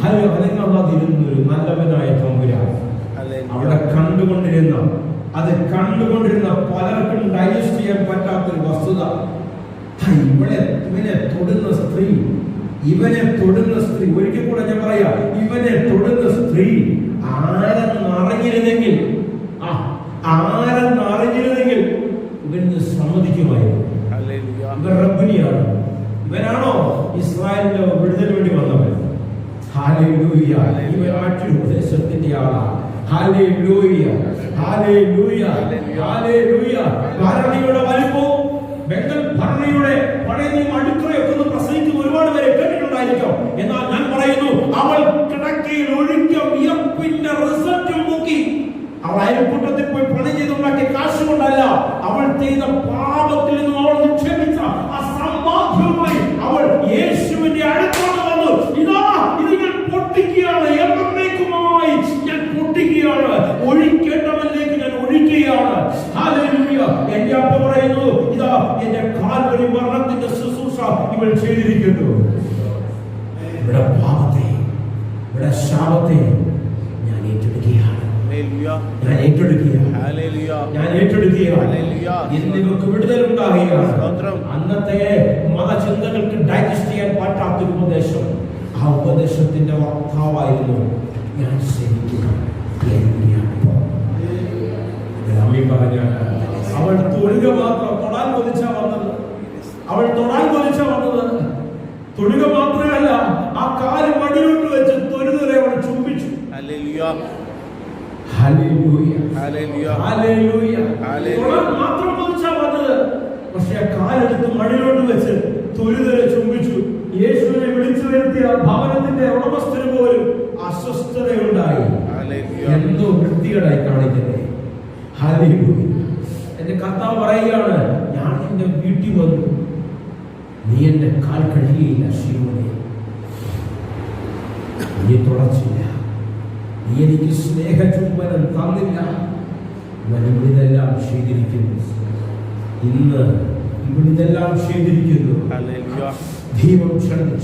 അനങ്ങാതിരുന്നൊരു നല്ലവനായ തമ്പുരാൻ അവിടെ കണ്ടുകൊണ്ടിരുന്ന പലർക്കും ഡൈജസ്റ്റ് ചെയ്യാൻ പറ്റാത്തൊരു വസ്തുത. ഇവനെ തൊടുന്ന സ്ത്രീ ഒരിക്കൽ കൂടെ ഞാൻ പറയാ, ഇവനെ തൊടുന്ന സ്ത്രീ ആരെന്നറിഞ്ഞിരുന്നെങ്കിൽ ഇവന് സമ്മതിക്കുമായിരുന്നു. ഇവൻ റബ്ബിനിയാണ്. ഇവനാണോ ഇസ്രായേലിന്റെ വിടുതലിന് വേണ്ടി വന്നവൻ? ഇവൻ മറ്റൊരു ഉപദേശത്തിന്റെ ആളാണ്. Hallelujah, hallelujah, hallelujah. ഭരണിയുടെ വലിപ്പവും ബെങ്കൽ ഭരണിയുടെ പഴയ നിയമ അടുക്കളയൊക്കെ ഒന്ന് പ്രസംഗിക്കുന്ന ഒരുപാട് പേരെ കേട്ടിട്ടുണ്ടായിരിക്കും. എന്നാൽ ഞാൻ പറയുന്നു, അവൾ കിടക്കയിൽ ഒഴുക്കിയ വിയർപ്പിന്റെ റിസൾട്ട് നോക്കി. അവൾ അയൽക്കൂട്ടത്തിൽ പോയി പണി ചെയ്തുണ്ടാക്കിയ കാശ് കൊണ്ടല്ല, അവൾ ചെയ്ത പാപത്തിൽ നിന്നും അവൾ നിക്ഷേപിച്ച ആ സമ്പാദ്യവുമായി അവൾ യേശുവിന്റെ അടുത്തോട്ട് വന്നു. ഇതാ ഇത് ഞാൻ പൊട്ടിക്കുകയാണ്, എന്നേക്കുമായി ഞാൻ പൊട്ടിക്കുകയാണ്, ഒഴിക്കേണ്ടവനിലേക്ക് ഞാൻ ഒഴിക്കുകയാണ്. ഹല്ലേലൂയ. എന്റെ അപ്പ പറയുന്നു, ഇതാ എന്റെ കാൽവരി മരണത്തിന്റെ ശുശ്രൂഷ ഇവൾ ചെയ്തിരിക്കുന്നു. ഇവിടെ പാപത്തെ, ഇവിടെ ശാപത്തെ ഞാൻ ഏറ്റെടുക്കുകയാണ്, ഞാൻ ഏറ്റെടുക്കുകയാണ്, ഞാൻ ഏറ്റെടുക്കുകയാണ്. ഇന്നിവർക്ക് വിടുതലുണ്ടാകുകയാണ്. അന്നത്തെ മതചിന്തകൾക്ക് ഡൈജസ്റ്റ് ചെയ്യാൻ പറ്റാത്തൊരു ഉപദേശം, ആ ഉപദേശത്തിന്റെ വക്താവായിരുന്നു ഞാൻ സേവിക്കുക. അമ്മി പറഞ്ഞ അവൾ തൊഴുക മാത്രം, തൊടാൻ കൊതിച്ചാ വന്നത്, അവൾ തൊടാൻ കൊതിച്ചാ വന്നത്. തൊഴുക മാത്രമല്ല, ആ കാല് മടിയിലോട്ട് വെച്ച് തൊഴുതരെ അവൾ ചുംബിച്ചു. Hallelujah, hallelujah, hallelujah. തൊടാൻ മാത്രം കൊതിച്ചാ വന്നത്, പക്ഷെ ആ കാലെടുത്ത് മടിയിലോട്ട് വെച്ച് തൊഴുതരെ ചുംബിച്ചു. യേശുവിനെ വിളിച്ചു വരുത്തിയ ഭവനത്തിന്റെ ഉടമസ്ഥന് പോലും അസ്വസ്ഥതയുണ്ടായി. എന്തോ വൃത്തികേടായി കാണിക്കുന്നത്. ഹല്ലേലൂയ. എന്റെ കർത്താവ് പറയുകയാണ്, ഞാൻ എന്റെ വീട്ടിൽ വന്നു, നീ എന്റെ കാൽ കഴുകിയില്ല, ശിവനെ നീ തുടച്ചില്ല, നീ എനിക്ക് സ്നേഹചുംബനം തന്നില്ല. ഞാൻ ഇവിടെല്ലാം ചെയ്തിരിക്കുന്നു, ഇന്ന് ഇവിടെല്ലാം ചെയ്തിരിക്കുന്നു. ദൈവം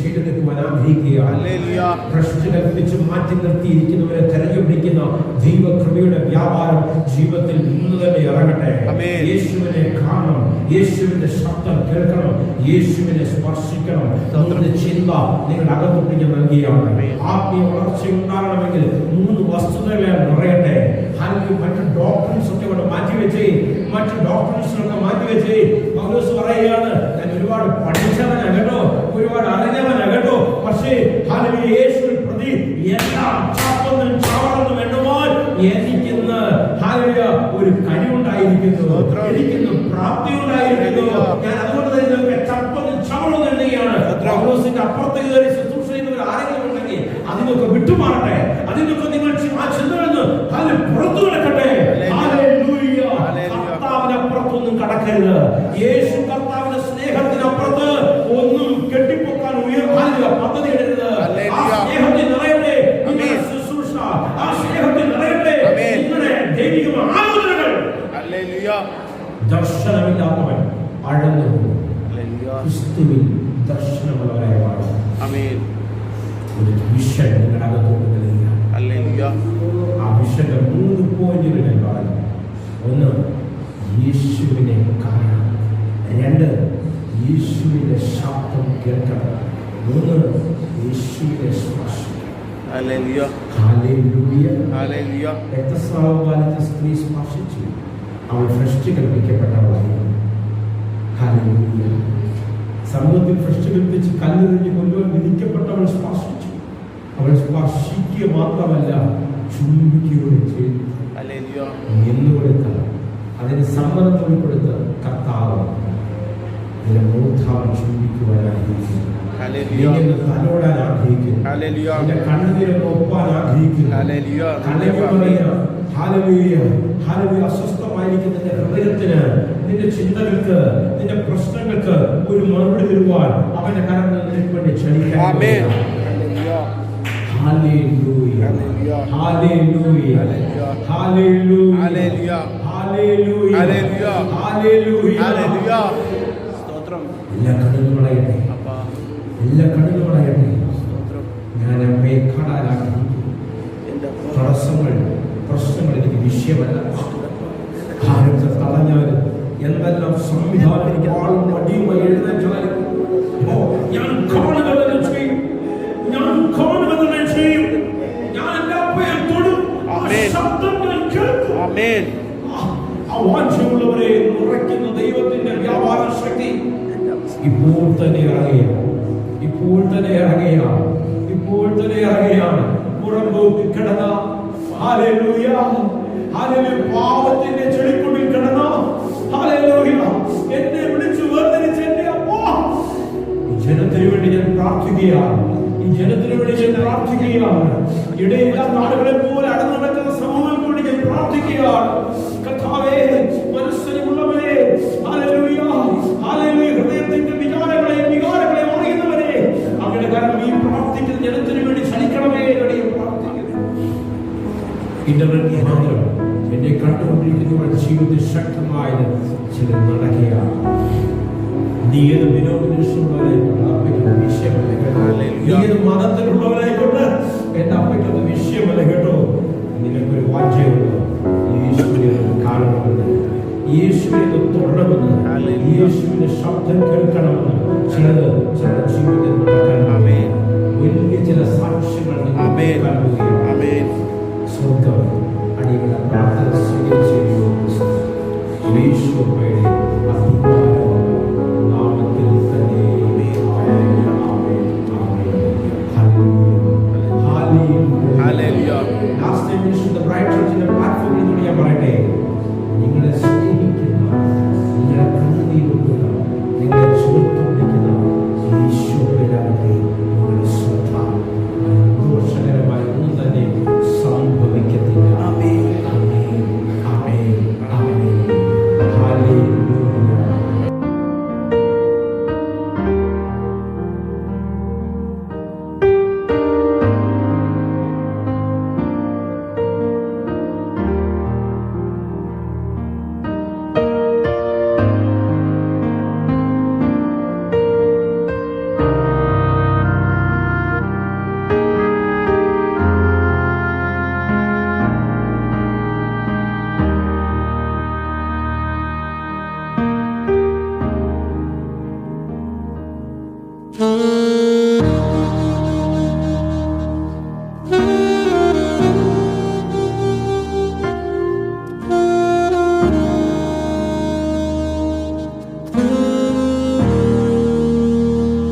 ചെയ്തെടുക്കുവാൻ ആഗ്രഹിക്കുകയാണ്. ഭ്രഷ്ടിനെ പിടിച്ച് മാറ്റി നിർത്തിയിരിക്കുന്നവരെ തെരഞ്ഞെടുക്കുന്ന ദൈവകൃപയുടെ വ്യാപാരം ജീവിതത്തിൽ ഇന്ന് തന്നെ ഇറങ്ങട്ടെ. യേശുവിനെ കാണണം, യേശുവിന്റെ ശബ്ദം കേൾക്കണം, യേശുവിനെ സ്പർശിക്കണം. നമ്മുടെ ചിന്ത നിങ്ങളുടെ അകത്തൊട്ടിക്ക് നൽകിയാണ്. ആത്മീയ വളർച്ച ഉണ്ടാകണമെങ്കിൽ 3 വസ്തുതകളെ നിറയട്ടെ. മറ്റു ഡോക്ടറിൻസ് ഒക്കെ ഇവിടെ മാറ്റിവെച്ചേ, മറ്റു ഡോക്ടറിൻസിനൊക്കെ മാറ്റിവെച്ചേ. പൗലോസ് പറയുകയാണ്, ഞാൻ ഒരുപാട് പഠിച്ചവനാകട്ടോ, ഒരുപാട് അറിഞ്ഞവനാകട്ടോ, പക്ഷേ യേശുവിൽ പ്രതി എല്ലാം ചാപ്പൊന്നും ചാവണമെന്നും എണ്ണുവാൻ എനിക്കിന്ന് ഒരു കഴിവുണ്ടായിരിക്കുന്നു, എനിക്കിന്ന് പ്രാപ്തി ഉണ്ടായിരിക്കുന്നു. ഞാൻ അതുകൊണ്ട് തന്നെ ചപ്പൊന്നും ചവളൊന്നും എണ്ണുകയാണ്. പൗലോസിന്റെ അപ്പുറത്ത് കയറി ശുശ്രൂഷ ചെയ്യുന്നവർ ആരെങ്കിലും ഉണ്ടെങ്കിൽ അതിനൊക്കെ വിട്ടുമാറട്ടെ, അതിനൊക്കെ നിങ്ങൾ ആ ചിന്തകളിൽ നിന്ന് പുറത്തു കിടക്കട്ടെ. കർത്താവിനപ്പുറത്തൊന്നും കടക്കരുത്. യേശു കർത്താവിന്റെ സ്നേഹത്തിനപ്പുറത്ത് ഒന്നും കെട്ടിപ്പൊക്കാൻ പദ്ധതി ഇടരുത്. ആ സ്നേഹത്തിൽ നിറയട്ടെ നിങ്ങളുടെ ശുശ്രൂഷ, ആ സ്നേഹത്തിൽ നിറയട്ടെ നിങ്ങളുടെ ദൈവിക ആലോചനകൾ. ദർശനമില്ലാത്തവൻ അഴന്നു ക്രിസ്തുവിൽ ദർശനമുള്ളവരായി മാറും. ഒരു വിഷൻ നിങ്ങളുടെ അകത്തോട്ട് നൽകുക. ആ വിഷന്റെ 3 പോയിന്റുകൾ ഞാൻ പറഞ്ഞു. 1, യേശുവിനെ കാണണം. 2, യേശുവിന്റെ ശബ്ദം കേൾക്കണം. 3, യേശുവിനെ സ്പർശിക്കണം. രക്തസ്രാവകാലത്ത് സ്ത്രീ സ്പർശിച്ചു, അവൾ ഭ്രഷ്ടി കൽപ്പിക്കപ്പെട്ടവളായിരുന്നു. സമൂഹത്തിൽ ഭ്രഷ്ടി കൽപ്പിച്ച് കല്ലെറിഞ്ഞ് കൊല്ലുവാൻ വിധിക്കപ്പെട്ടവൾ സ്പർശിച്ചു. അവൾ സ്പർശിക്കുക മാത്രമല്ല, ചുംബിക്കുകയും ചെയ്തു. എന്നുകൊടുത്ത അതിന് സമ്മതം കൊടുത്ത കർത്താവ് നിന്റെ മൂർധാവൻ ചുംബിക്കുവാൻ ആഗ്രഹിക്കുന്നു, തലോടാൻ ആഗ്രഹിക്കുന്നു, കണ്ണുനീരൊക്കെ ഒപ്പാൻ ആഗ്രഹിക്കുന്നു. അസ്വസ്ഥമായിരിക്കുന്ന നിന്റെ ഹൃദയത്തിന്, നിന്റെ ചിന്തകൾക്ക്, നിന്റെ പ്രശ്നങ്ങൾക്ക് ഒരു മറുപടി തരുവാൻ അവന്റെ കരങ്ങൾ നിനക്ക് വേണ്ടി ക്ഷണിക്കാൻ. Hallelujah. Hallelujah. Hallelujah. Hallelujah. Hallelujah. സ്തോത്രം. എല്ലാ കണ്ണുകളായിട്ട്, എല്ലാ കണ്ണുകളായിട്ട് ഞാൻ അമ്മയെ കാണാൻ ആഗ്രഹിക്കുന്നു. പ്രശ്നങ്ങൾ എനിക്ക് വിഷയമല്ല. ആരൊക്കെ തടഞ്ഞാലും എന്തെല്ലാം സംവിധാനം അടിയുമായി എഴുന്നേറ്റാലും ഞാൻ കാണുക തന്നെ ചെയ്യും, ഞാൻ കാണുക തന്നെ ചെയ്യും. ഞാൻ എന്റെ അപ്പയെ തൊടും, ശബ്ദം ഞാൻ കേൾക്കും. ആ വാഞ്ചയുള്ളവരെ നിറയ്ക്കുന്ന ദൈവത്തിന്റെ വ്യാപാര ശക്തി ഇപ്പോൾ തന്നെ ഇറങ്ങുകയാണ്, ഇപ്പോൾ തന്നെ ഇറങ്ങുകയാണ്, ഇപ്പോൾ തന്നെ ഇറങ്ങുകയാണ്. പുറമ്പോക്ക് കിടന്ന ഹല്ലേലൂയ, ഹല്ലേലൂയ. പാപത്തിന്റെ ചെളിക്കുള്ളിൽ കിടന്നോ, ഹല്ലേലൂയ, എന്നെ വിളിച്ചു വേർതിരിച്ച എന്റെ അപ്പോ, ഈ ജനത്തിന് വേണ്ടി ഞാൻ പ്രാർത്ഥിക്കുകയാണ്. ഈ ജനത്തിന് വേണ്ടി ഞാൻ പ്രാർത്ഥിക്കുകയാണ്. ഇടയില്ലാത്ത ആളുകളെ പോലെ അടന്നു നടക്കുന്ന സമൂഹങ്ങൾക്ക് വേണ്ടി ഞാൻ പ്രാർത്ഥിക്കുകയാണ്. കർത്താവേ, മനസ്സിലുള്ളവരെ, ഹല്ലേലൂയ, ഹല്ലേലൂയ, ഹൃദയത്തിന്റെ വികാരങ്ങളെ അറിയുന്നവരെ, അങ്ങയുടെ കാരണം ഈ പ്രാർത്ഥിക്കുന്ന ജനത്തിന് വേണ്ടി ചലിക്കണമേ എന്ന് ഞാൻ പ്രാർത്ഥിക്കുന്നു. ഇന്റർനെറ്റ് മുഖാന്തരം എന്നെ കണ്ടുകൊണ്ടിരിക്കുന്നവരുടെ ജീവിതത്തിൽ ശക്തമായത് ചിലർ നടക്കുകയാണ്. നീ ഏത് ഡിനോമിനേഷനുള്ളവരായിക്കൊണ്ട് അപ്പയ്ക്കൊന്നും വിഷയമല്ല കേട്ടോ. നീ ഏത് മതത്തിലുള്ളവരായിക്കൊണ്ട് എന്റെ അപ്പയ്ക്കൊന്നും വിഷയമല്ല കേട്ടോ. നിനക്കൊരു വാഞ്ചയുണ്ടോ? യേശുവിനെ കാണണമെന്ന്, യേശുവിനെ തൊടണമെന്ന്, യേശുവിന്റെ ശബ്ദം കേൾക്കണമെന്ന് ചിലരുടെ ജീവിതത്തിൽ